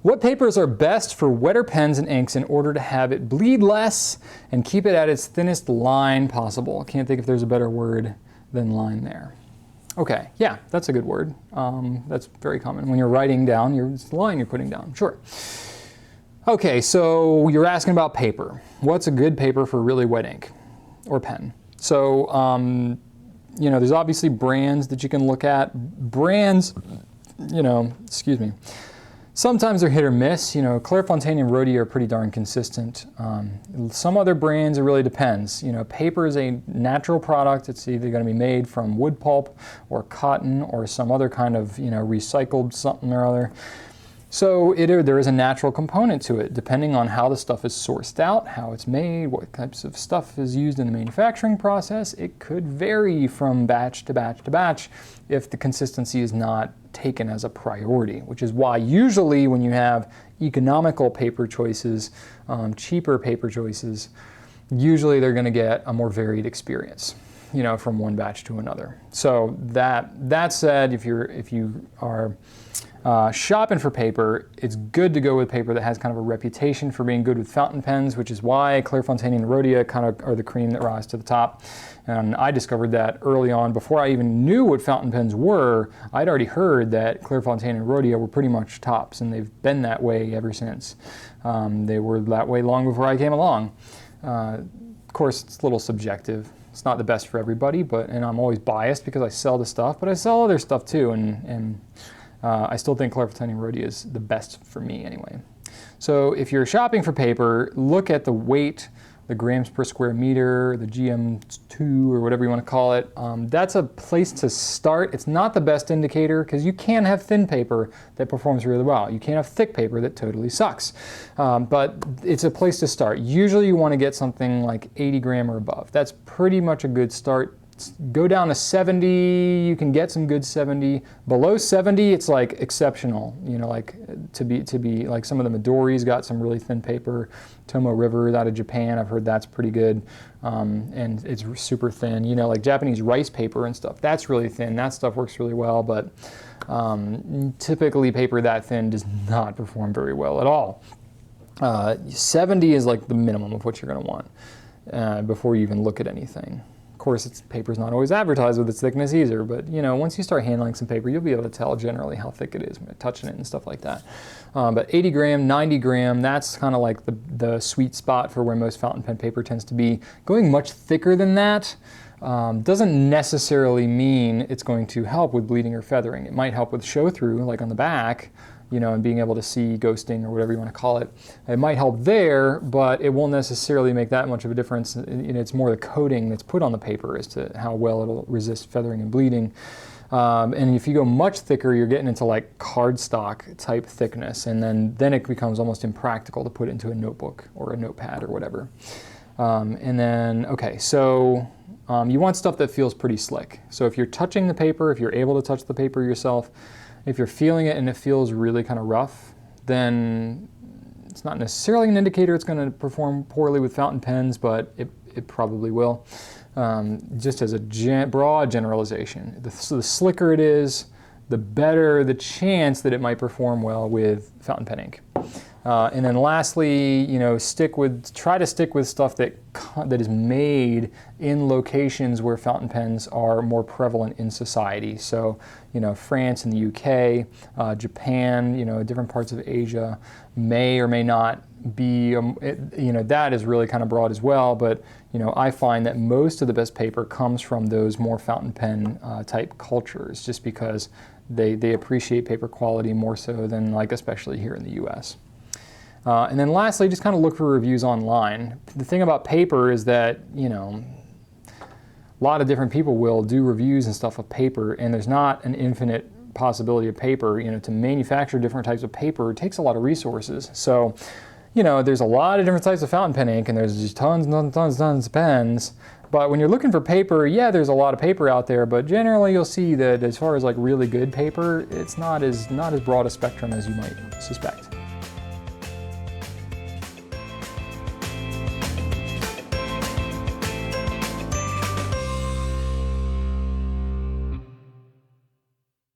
What papers are best for wetter pens and inks in order to have it bleed less and keep it at its thinnest line possible? I can't think if there's a better word than line there. Okay, yeah, that's a good word. That's very common. When you're writing down, it's the line you're putting down, sure. Okay, so you're asking about paper. What's a good paper for really wet ink or pen? So, you know, there's obviously brands that you can look at. Brands, you know, excuse me. Sometimes they're hit or miss. You know, Clairefontaine and Rhodia are pretty darn consistent. Some other brands, it really depends. You know, paper is a natural product. It's either going to be made from wood pulp or cotton or some other kind of, you know, recycled something or other. So there is a natural component to it, depending on how the stuff is sourced out, how it's made, what types of stuff is used in the manufacturing process. It could vary from batch to batch to batch if the consistency is not taken as a priority, which is why usually when you have economical paper choices, cheaper paper choices, usually they're going to get a more varied experience, you know, from one batch to another. So that said, if you are shopping for paper, it's good to go with paper that has kind of a reputation for being good with fountain pens, which is why Clairefontaine and Rhodia kind of are the cream that rise to the top. And I discovered that early on, before I even knew what fountain pens were. I'd already heard that Clairefontaine and Rhodia were pretty much tops, and they've been that way ever since. They were that way long before I came along. Of course, it's a little subjective. It's not the best for everybody, and I'm always biased because I sell the stuff, but I sell other stuff too, and I still think Clairefontaine and Rhodia is the best for me anyway. So if you're shopping for paper, look at the weight, the grams per square meter, the GM2 or whatever you want to call it. That's a place to start. It's not the best indicator because you can have thin paper that performs really well. You can have thick paper that totally sucks. But it's a place to start. Usually you want to get something like 80 gram or above. That's pretty much a good start. Go down to 70, you can get some good 70. Below 70, it's like exceptional. You know, like to be like some of the Midori's got some really thin paper. Tomo River out of Japan, I've heard that's pretty good, and it's super thin. You know, like Japanese rice paper and stuff. That's really thin. That stuff works really well, but typically paper that thin does not perform very well at all. 70 is like the minimum of what you're going to want before you even look at anything. Of course, paper's not always advertised with its thickness either, but you know, once you start handling some paper, you'll be able to tell generally how thick it is when you're touching it and stuff like that. But 80 gram, 90 gram, that's kind of like the sweet spot for where most fountain pen paper tends to be. Going much thicker than that doesn't necessarily mean it's going to help with bleeding or feathering. It might help with show through, like on the back, you know, and being able to see ghosting or whatever you want to call it. It might help there, but it won't necessarily make that much of a difference. It's more the coating that's put on the paper as to how well it'll resist feathering and bleeding. And if you go much thicker, you're getting into like cardstock type thickness, and then it becomes almost impractical to put into a notebook or a notepad or whatever. And then, okay, so you want stuff that feels pretty slick. So if you're touching the paper, if you're able to touch the paper yourself, if you're feeling it and it feels really kind of rough, then it's not necessarily an indicator it's going to perform poorly with fountain pens, but it probably will. Just as a broad generalization, the slicker it is, the better the chance that it might perform well with fountain pen ink. And then lastly, you know, try to stick with stuff that is made in locations where fountain pens are more prevalent in society. So, you know, France and the UK, Japan, you know, different parts of Asia may or may not be, you know, that is really kind of broad as well. But, you know, I find that most of the best paper comes from those more fountain pen type cultures, just because they appreciate paper quality more so than, like, especially here in the US. And then lastly, just kind of look for reviews online. The thing about paper is that, you know, a lot of different people will do reviews and stuff of paper, and there's not an infinite possibility of paper. You know, to manufacture different types of paper, it takes a lot of resources. So, you know, there's a lot of different types of fountain pen ink, and there's just tons of pens. But when you're looking for paper, yeah, there's a lot of paper out there, but generally you'll see that as far as like really good paper, it's not as broad a spectrum as you might suspect.